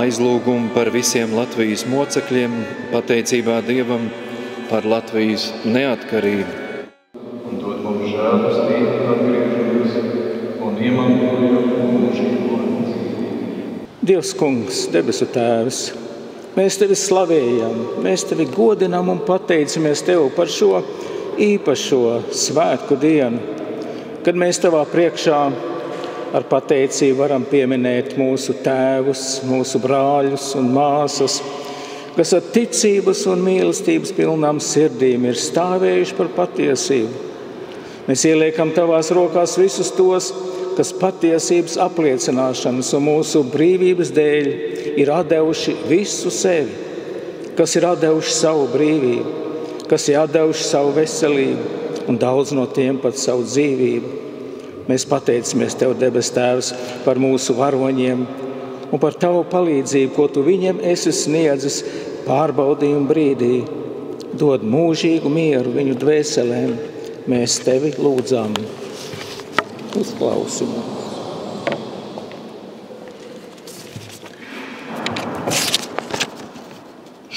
aizlūgumu par visiem Latvijas mocekļiem, pateicībā Dievam par Latvijas neatkarību. Un dod mums žēlastību atgriežamies un iemantojam mūžīgo dzīvību. Dievs Kungs, debesu Tēvs, mēs Tevi slavējam, mēs Tevi godinām un pateicamies Tev par šo īpašo svētku dienu, kad mēs Tavā priekšā ar pateicību varam pieminēt mūsu tēvus, mūsu brāļus un māsas, kas ar ticības un mīlestības pilnām sirdīm ir stāvējuši par patiesību. Mēs ieliekam Tavās rokās visus tos, kas patiesības apliecināšanas un mūsu brīvības dēļ ir atdevuši visu sevi, kas ir atdevuši savu brīvību, kas ir atdevuši savu veselību un daudz no tiem pat savu dzīvību. Mēs pateicamies Tev, debes Tēvs, par mūsu varoņiem un par Tavu palīdzību, ko Tu viņiem esi sniedzis pārbaudījumu brīdī. Dod mūžīgu mieru viņu dvēselēm. Mēs Tevi lūdzam. Uzklausi mūs.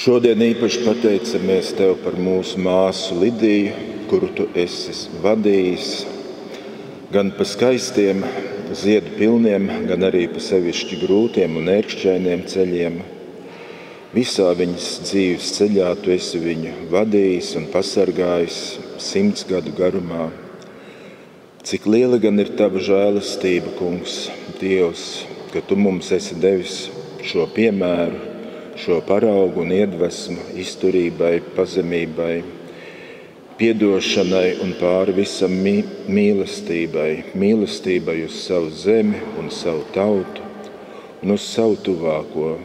Šodien īpaši pateicamies Tev par mūsu māsu Lidiju, kuru Tu esi vadījis, gan pa skaistiem, ziedu pilniem, gan arī pa sevišķi grūtiem un ērkšķainiem ceļiem. Visā viņas dzīves ceļā Tu esi viņu vadījis un pasargājis 100 gadu garumā. Cik liela gan ir Tava žēlastība, Kungs, Dievs, ka Tu mums esi devis šo piemēru, šo paraugu un iedvesmu izturībai, pazemībai, piedošanai un pāri visam mīlestībai uz savu zemi un savu tautu un uz savu tuvāko.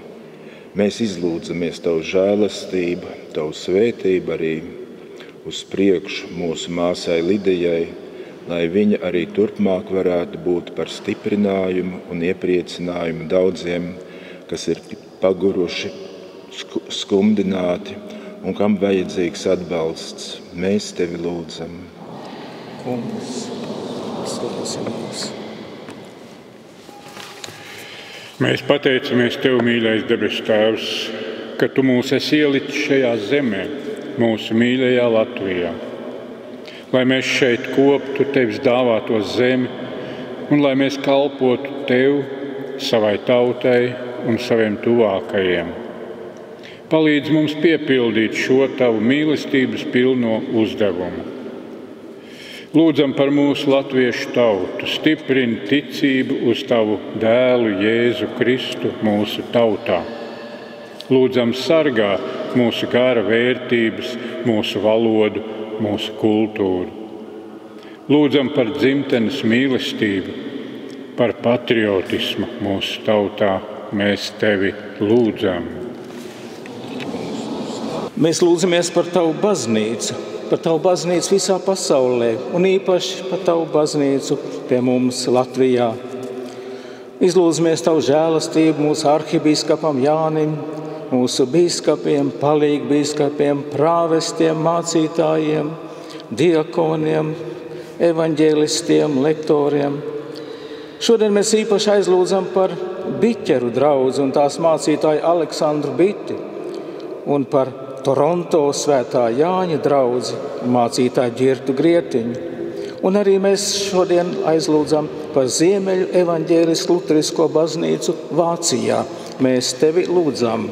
Mēs izlūdzamies Tavu žēlastību, Tavu svētību arī uz priekšu mūsu māsai Lidijai, lai viņa arī turpmāk varētu būt par stiprinājumu un iepriecinājumu daudziem, kas ir paguruši, skumdināti un kam vajadzīgs atbalsts. Mēs Tevi lūdzam. Kungs, uzklausi mūs. Mēs pateicamies Tev, mīļais debesu Tēvs, ka Tu mūs esi ielicis šajā zemē, mūsu mīļajā Latvijā. Lai mēs šeit koptu Tevis dāvāto zemi un lai mēs kalpotu Tev, savai tautai un saviem tuvākajiem. Palīdz mums piepildīt šo Tavu mīlestības pilno uzdevumu. Lūdzam par mūsu latviešu tautu, stiprini ticību uz Tavu dēlu Jēzu Kristu mūsu tautā. Lūdzam sargā mūsu gara vērtības, mūsu valodu, mūsu kultūru. Lūdzam par dzimtenes mīlestību, par patriotismu mūsu tautā. Mēs Tevi lūdzam. Mēs lūdzamies par Tavu baznīcu visā pasaulē un īpaši par Tavu baznīcu pie mums Latvijā. Izlūdzamies Tavu žēlastību mūsu arhibīskapam Jānim, mūsu bīskapiem, palīgbīskapiem, prāvestiem, mācītājiem, diakoniem, evaņģēlistiem, lektoriem. Šodien mēs īpaši aizlūdzam par biķeru draudzi un tās mācītāju Aleksandru Biti un par Toronto svētā Jāņa draudzi un mācītāju Ģirtu Grietiņu. Un arī mēs šodien aizlūdzam par Ziemeļu evaņģēlisku luterisko baznīcu Vācijā. Mēs Tevi lūdzam.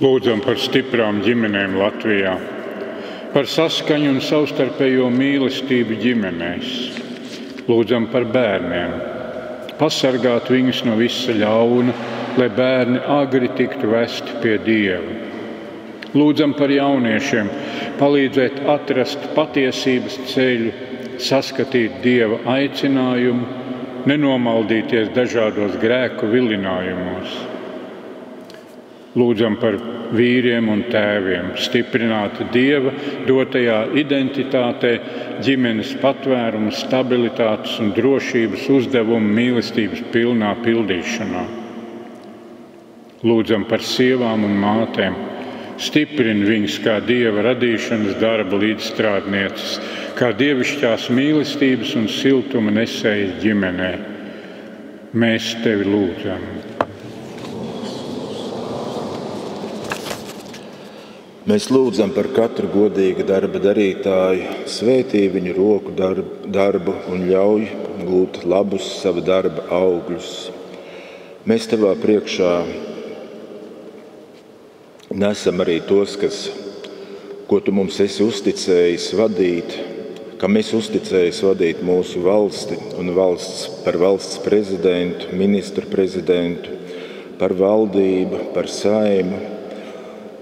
Lūdzam par stiprām ģimenēm Latvijā, par saskaņu un savstarpējo mīlestību ģimenēs. Lūdzam par bērniem, pasargāt viņus no visa ļauna, lai bērni agri tiktu vesti pie Dieva. Lūdzam par jauniešiem, palīdzēt atrast patiesības ceļu, saskatīt Dieva aicinājumu, nenomaldīties dažādos grēku vilinājumos. Lūdzam par vīriem un tēviem, stiprināt Dieva dotajā identitātē, ģimenes patvērumu, stabilitātes un drošības uzdevumu mīlestības pilnā pildīšanā. Lūdzam par sievām un mātēm, stiprini viņus kā Dieva radīšanas darba līdzstrādnieces, kā dievišķās mīlestības un siltuma nesējas ģimenē. mēs tevi lūdzam. Mēs lūdzam par katru godīgu darba darītāju, svētī viņu roku darbu un ļauj gūt labus sava darba augļus. Mēs tevā priekšā nesam arī tos, ko tu mums esi uzticējis vadīt, kam esi uzticējis vadīt mūsu valsti un par valsts prezidentu, ministru prezidentu, par valdību, par Saimu,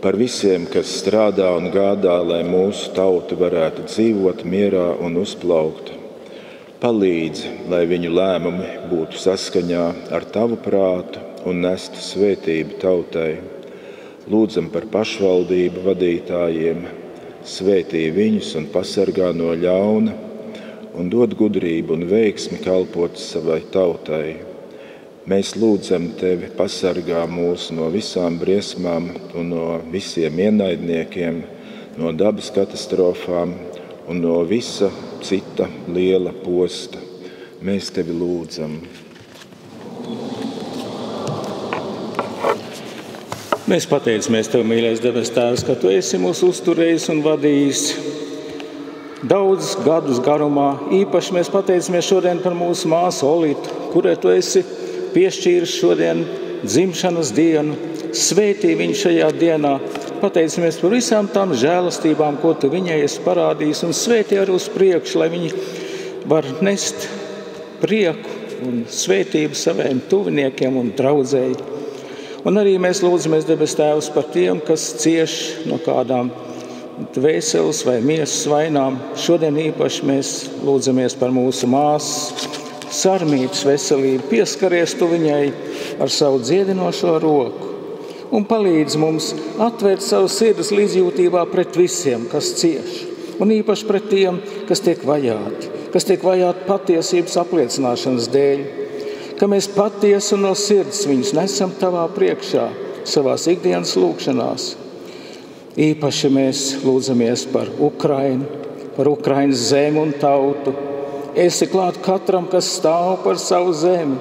par visiem, kas strādā un gādā, lai mūsu tauta varētu dzīvot mierā un uzplaukt. Palīdzi, lai viņu lēmumi būtu saskaņā ar tavu prātu un nestu svētību tautai. Lūdzam par pašvaldību vadītājiem, svētī viņus un pasargā no ļauna un dod gudrību un veiksmi kalpot savai tautai. Mēs lūdzam tevi, pasargā mūs no visām briesmām un no visiem ienaidniekiem, no dabas katastrofām un no visa cita liela posta. Mēs tevi lūdzam. Mēs pateicamies tev, mīļais debes Tēvs, ka tu esi mūs uzturējis un vadījis daudzus gadus garumā. Īpaši mēs pateicamies šodien par mūsu māsu Olitu, kurai tu esi piešķīris šodien dzimšanas dienu. Svētī viņu šajā dienā. Pateicamies par visām tām žēlastībām, ko tu viņai esi parādījis, un svētī arī uz priekšu, lai viņi var nest prieku un svētību saviem tuviniekiem un draudzēji. Un arī mēs lūdzamies, debes Tēvs, par tiem, kas cieš no kādām dvēseles vai miesas vainām. Šodien īpaši mēs lūdzamies par mūsu māsu Sarmītas veselību. Pieskaries tu viņai ar savu dziedinošo roku un palīdz mums atvērt savu sirds līdzjūtībā pret visiem, kas cieš, un īpaši pret tiem, kas tiek vajāti patiesības apliecināšanas dēļ, ka mēs patiesi un no sirds viņus nesam tavā priekšā, savās ikdienas lūgšanās. Īpaši mēs lūdzamies par Ukrainu, par Ukrainas zemi un tautu. Esi klāt katram, kas stāv par savu zemi,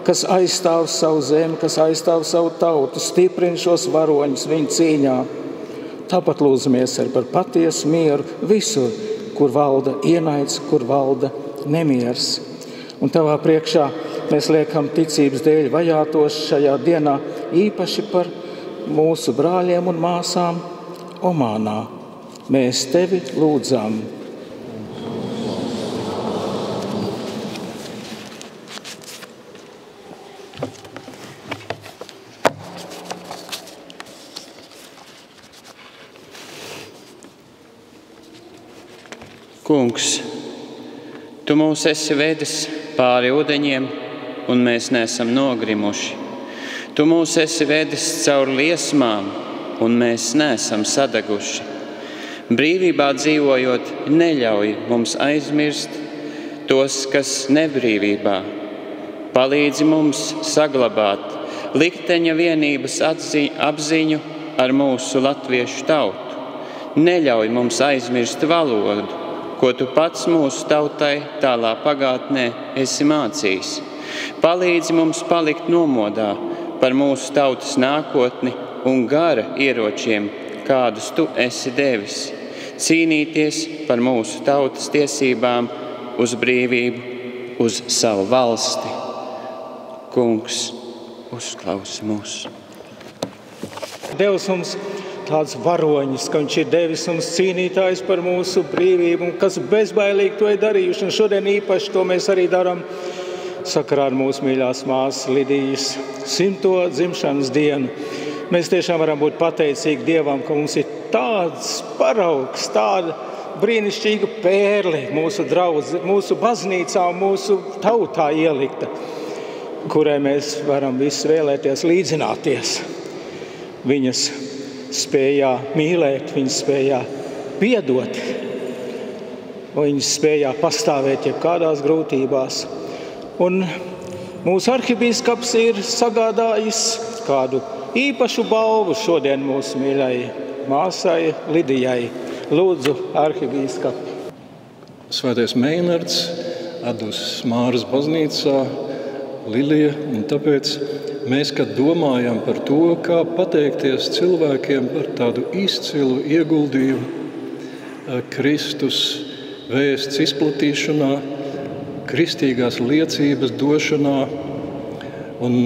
kas aizstāv savu zemi, kas aizstāv savu tautu, stiprini šos varoņus viņu cīņā. Tāpat lūdzamies arī par patiesu mieru visur, kur valda ienaids, kur valda nemiers. Un tavā priekšā mēs liekam ticības dēļ vajātos šajā dienā, īpaši par mūsu brāļiem un māsām Omānā. Mēs tevi lūdzam. Kungs, tu mūs esi vedis pāri ūdeņiem, un mēs neesam nogrimuši. Tu mūs esi vedis caur liesmām, un mēs neesam sadeguši. Brīvībā dzīvojot, neļauj mums aizmirst tos, kas nebrīvībā. Palīdzi mums saglabāt likteņa vienības apziņu ar mūsu latviešu tautu. Neļauj mums aizmirst valodu, ko tu pats mūsu tautai tālā pagātnē esi mācījis. Palīdzi mums palikt nomodā par mūsu tautas nākotni un gara ieročiem, kādus tu esi devis. Cīnīties par mūsu tautas tiesībām uz brīvību, uz savu valsti. Kungs, uzklausi mūs. Devs mums tāds varoņus, ka viņš ir devis mums cīnītājs par mūsu brīvību, un kas bezbailīgi to ir darījuši. Un šodien īpaši to mēs arī darām sakarā ar mūsu mīļās māsas Lidijas 100. dzimšanas dienu. Mēs tiešām varam būt pateicīgi Dievam, ka mums ir tāds paraugs, tāda brīnišķīga pērle mūsu draudze, mūsu baznīcā un mūsu tautā ielikta, kurai mēs varam visi vēlēties līdzināties. Viņas spējā mīlēt, viņas spējā piedot, viņas spējā pastāvēt jebkādās grūtībās. Un mūsu arhibīskaps ir sagādājis kādu īpašu balvu šodien mūsu mīļai māsai Lidijai. Lūdzu, arhibīskapi. Svētais Meinards Adus Māras baznīcā Lilija, un tāpēc mēs, kad domājam par to, kā pateikties cilvēkiem par tādu izcilu ieguldījumu Kristus vēsts izplatīšanā, kristīgās liecības došanā, un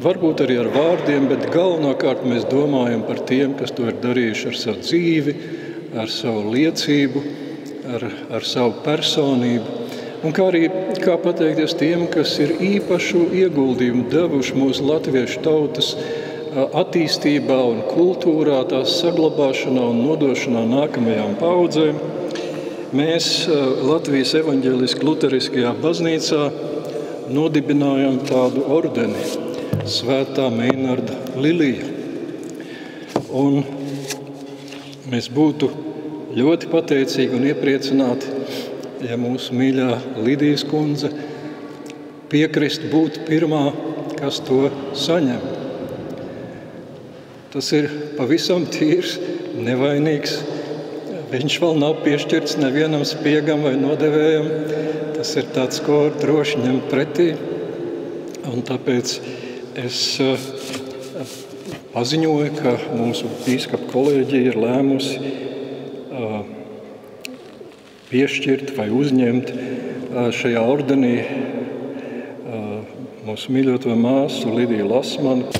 varbūt arī ar vārdiem, bet galvenokārt mēs domājam par tiem, kas to ir darījuši ar savu dzīvi, ar savu liecību, ar savu personību. Un kā pateikties tiem, kas ir īpašu ieguldījumu devuši mūsu latviešu tautas attīstībā un kultūrā, tās saglabāšanā un nodošanā nākamajām paudzēm. Mēs Latvijas evaņģeliski luteriskajā baznīcā nodibinājām tādu ordeni, Svētā Meinarda Lilija. Un mēs būtu ļoti pateicīgi un iepriecināti, ja mūsu mīļā Lidijas kundze piekrist būt pirmā, kas to saņem. Tas ir pavisam tīrs, nevainīgs. Viņš vēl nav piešķirts nevienam spiegam vai nodevējam. Tas ir tāds, ko droši ņem pretī. Un tāpēc es paziņoju, ka mūsu bīskapa kolēģija ir lēmusi piešķirt vai uzņemt šajā ordenī mūsu mīļoto māsu Lidiju Lasmanu.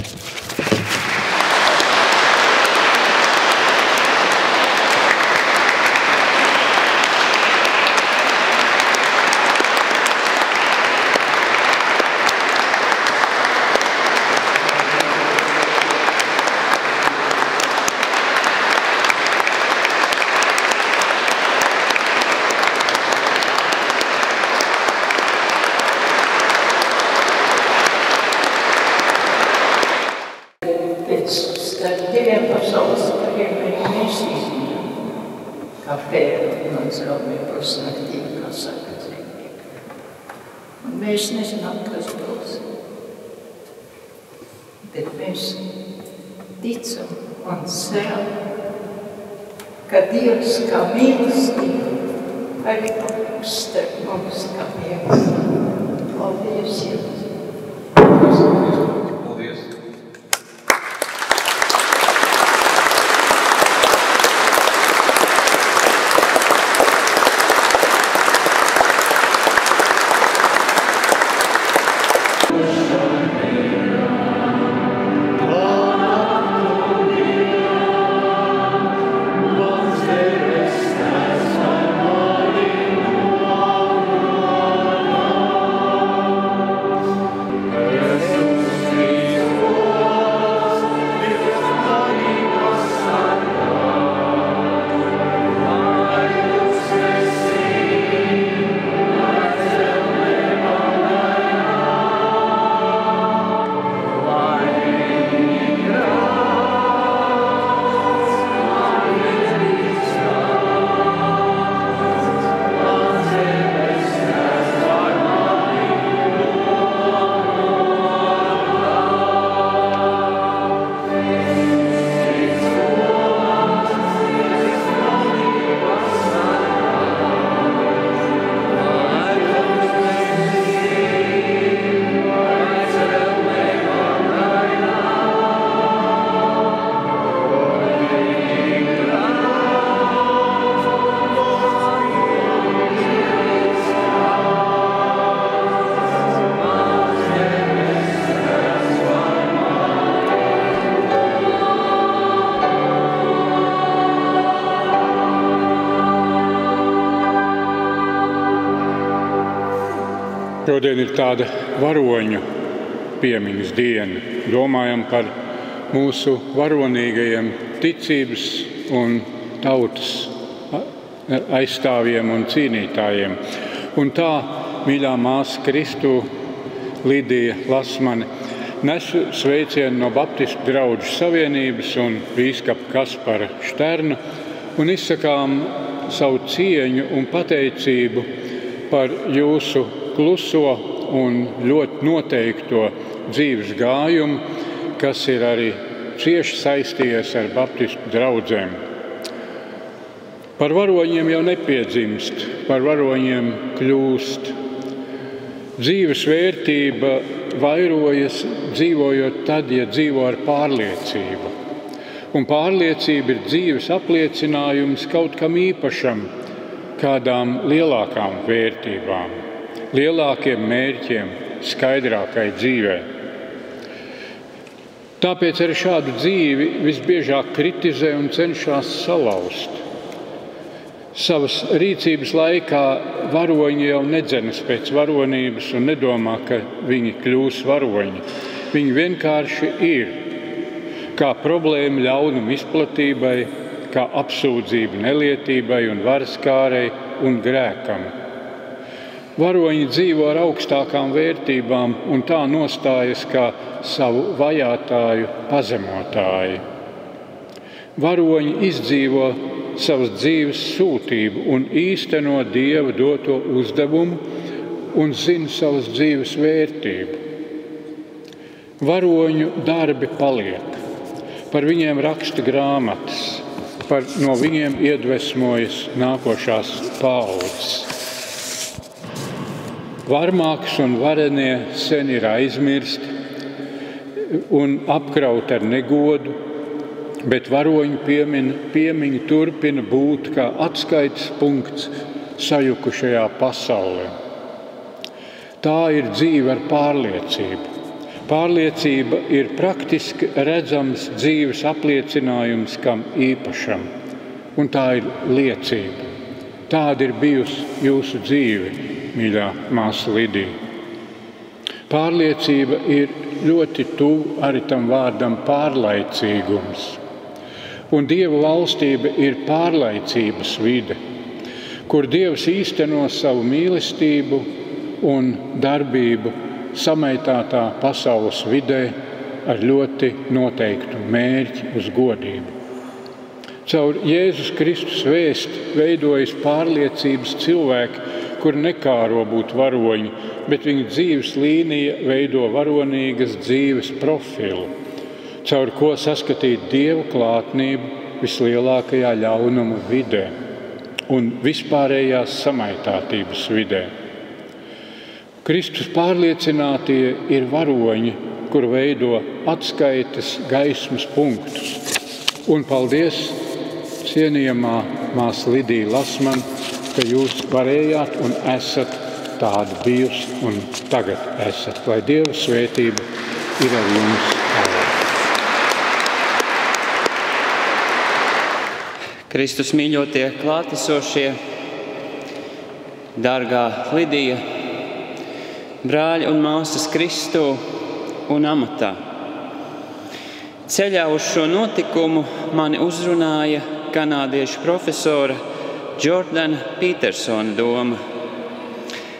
Mēs nezinām, kas būs, bet mēs ticam un ceram, ka Dievs kā mīlestība arī paliks starp mums kā mīlestība. Paldies jums! Paldies! Šodien ir tāda varoņu piemiņas diena. Domājam par mūsu varonīgajiem ticības un tautas aizstāvjiem un cīnītājiem. Un tā, mīļā māsa Kristu Lidija Lasmane, nesu sveicienu no Baptistu draugu savienības un bīskapa Kaspara Šterna un izsakām savu cieņu un pateicību par jūsu kluso un ļoti noteikto dzīves gājumu, kas ir arī cieši saistījies ar Baptistu draudzēm. Par varoņiem jau nepiedzimst, par varoņiem kļūst. Dzīves vērtība vairojas dzīvojot tad, ja dzīvo ar pārliecību. Un pārliecība ir dzīves apliecinājums kaut kam īpašam, kādām lielākām vērtībām, lielākiem mērķiem, skaidrākai dzīvē. Tāpēc arī šādu dzīvi visbiežāk kritizē un cenšas salauzt. Savas rīcības laikā varoņi jau nedzenas pēc varonības un nedomā, ka viņi kļūs varoņi. Viņi vienkārši ir, kā problēma ļaunuma izplatībai, kā apsūdzība nelietībai un varskārei un grēkam. Varoņi dzīvo ar augstākām vērtībām un tā nostājas kā savu vajātāju pazemotāji. Varoņi izdzīvo savas dzīves sūtību un īsteno Dieva doto uzdevumu un zina savas dzīves vērtību. Varoņu darbi paliek, par viņiem raksta grāmatas, no viņiem iedvesmojas nākošās paaudzes. Varmāks un varenie sen ir aizmirsti un apkrauti ar negodu, bet varoņu piemiņa turpina būt kā atskaites punkts sajukušajā pasaulē. Tā ir dzīve ar pārliecību. Pārliecība ir praktiski redzams dzīves apliecinājums kam īpašam, un tā ir liecība. Tāda ir bijusi jūsu dzīve, mīļā māsa Lidija. Pārliecība ir ļoti tuvu arī tam vārdam pārlaicīgums. Un Dieva valstība ir pārlaicības vide, kur Dievs īsteno savu mīlestību un darbību samaitātā pasaules vidē ar ļoti noteiktu mērķi uz godību. Caur Jēzus Kristus vēsti veidojas pārliecības cilvēki, kur nekāro būt varoņi, bet viņu dzīves līnija veido varonīgas dzīves profilu, caur ko saskatīt Dieva klātnību vislielākajā ļaunuma vidē un vispārējās samaitātības vidē. Kristus pārliecinātie ir varoņi, kur veido atskaites gaismas punktus. Un paldies, cienījamā māsa Lidija Lasman, ka jūs varējāt un esat tādi bijusi un tagad esat. Lai Dieva svētība ir ar jums. Kristus mīļotie klātesošie, dārgā Lidija, brāļi un māsas Kristū un amatā. Ceļā uz šo notikumu mani uzrunāja kanādiešu profesora Jordana Petersona doma.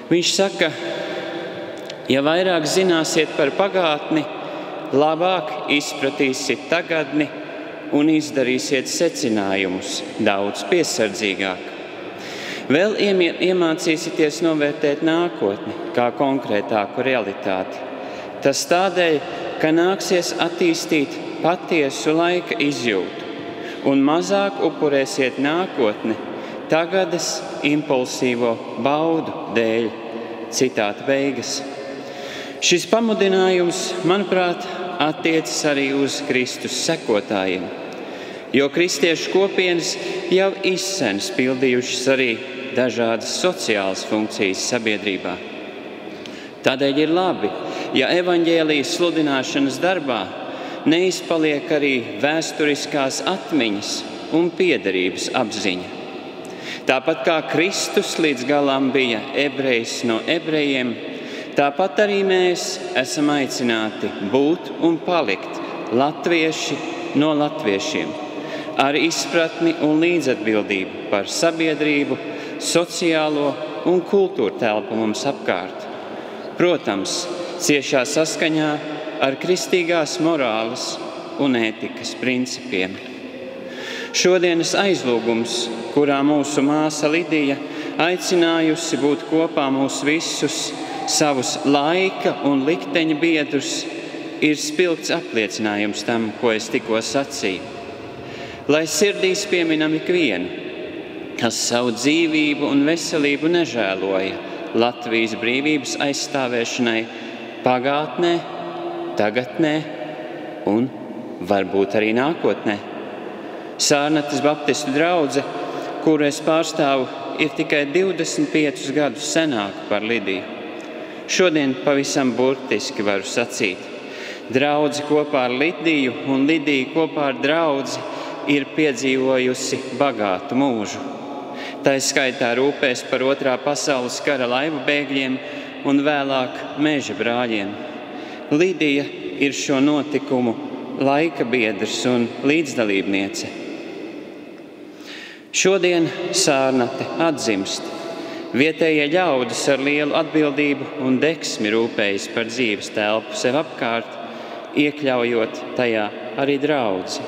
Viņš saka, ja vairāk zināsiet par pagātni, labāk izpratīsiet tagadni un izdarīsiet secinājumus daudz piesardzīgāk. Vēl iemācīsieties novērtēt nākotni kā konkrētāku realitāti. Tas tādēļ, ka nāksies attīstīt patiesu laika izjūtu un mazāk upurēsiet nākotni tagadas impulsīvo baudu dēļ. Citāta beigas. Šis pamudinājums, manuprāt, attiecas arī uz Kristus sekotājiem, jo kristiešu kopienas jau izsens pildījušas arī dažādas sociālas funkcijas sabiedrībā. Tādēļ ir labi, ja evaņģēlijas sludināšanas darbā neizpaliek arī vēsturiskās atmiņas un piederības apziņa. Tāpat kā Kristus līdz galam bija ebrejs no ebrejiem, tāpat arī mēs esam aicināti būt un palikt latvieši no latviešiem, ar izpratni un līdzatbildību par sabiedrību, sociālo un kultūra telpu mums apkārt. Protams, ciešā saskaņā ar kristīgās morāles un ētikas principiem. Šodienas aizlūgums, kurā mūsu māsa Lidija aicinājusi būt kopā mūs visus, savus laika un likteņa biedrus, ir spilgts apliecinājums tam, ko es tikko sacīju. Lai sirdīs pieminam ikvienu, kas savu dzīvību un veselību nežēloja Latvijas brīvības aizstāvēšanai pagātnē, tagadnē un varbūt arī nākotnē. Sārnates baptistu draudze, kuru es pārstāvu, ir tikai 25 gadus senāka par Lidiju. Šodien pavisam burtiski varu sacīt. Draudze kopā ar Lidiju un Lidija kopā ar draudzi ir piedzīvojusi bagātu mūžu. Tā skaitā rūpēs par 2. pasaules kara laivu bēgļiem un vēlāk meža brāļiem. Lidija ir šo notikumu laika biedrs un līdzdalībniece. Šodien Sārnate atzimst. Vietējie ļaudis ar lielu atbildību un deksmi rūpējas par dzīves telpu sev apkārt, iekļaujot tajā arī draudzi.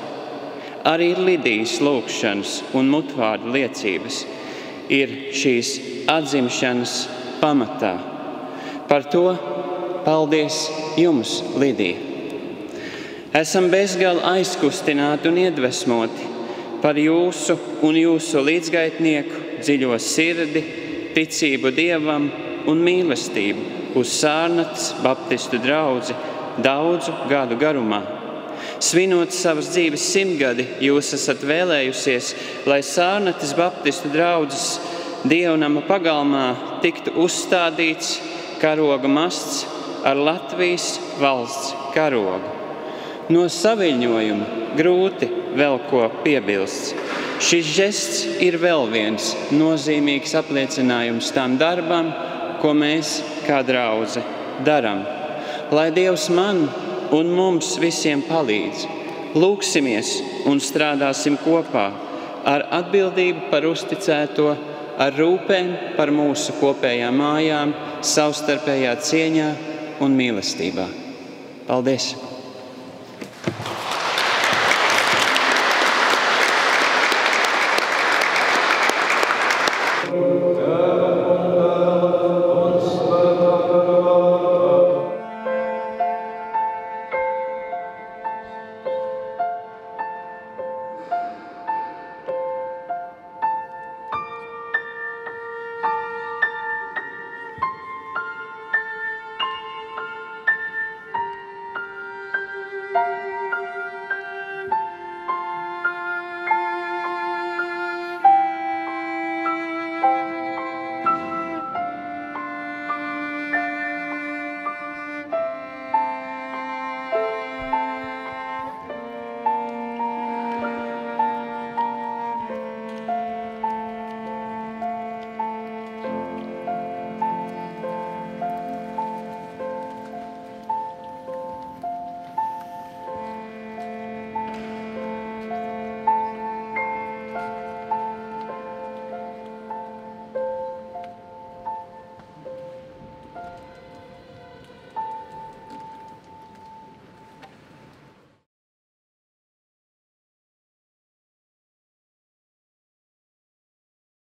Arī Lidijas lūgšanas un mutvārdu liecības ir šīs atzimšanas pamatā. Par to paldies jums, Lidija! Esam bezgala aizkustināti un iedvesmoti par jūsu un jūsu līdzgaitnieku dziļo sirdi, ticību Dievam un mīlestību uz Sārnates baptistu draudzi daudzu gadu garumā. Svinot savas dzīves 100 gadi, jūs esat vēlējusies, lai Sārnates baptistu draudzes dievnama pagalmā tiktu uzstādīts karoga masts ar Latvijas valsts karogu. No saviļņojuma grūti vēl ko piebilst. Šis žests ir vēl viens nozīmīgs apliecinājums tam darbam, ko mēs kā draudze darām. Lai Dievs man un mums visiem palīdz. Lūksimies un strādāsim kopā ar atbildību par uzticēto, ar rūpēm par mūsu kopējām mājām, savstarpējā cieņā un mīlestībā. Paldies!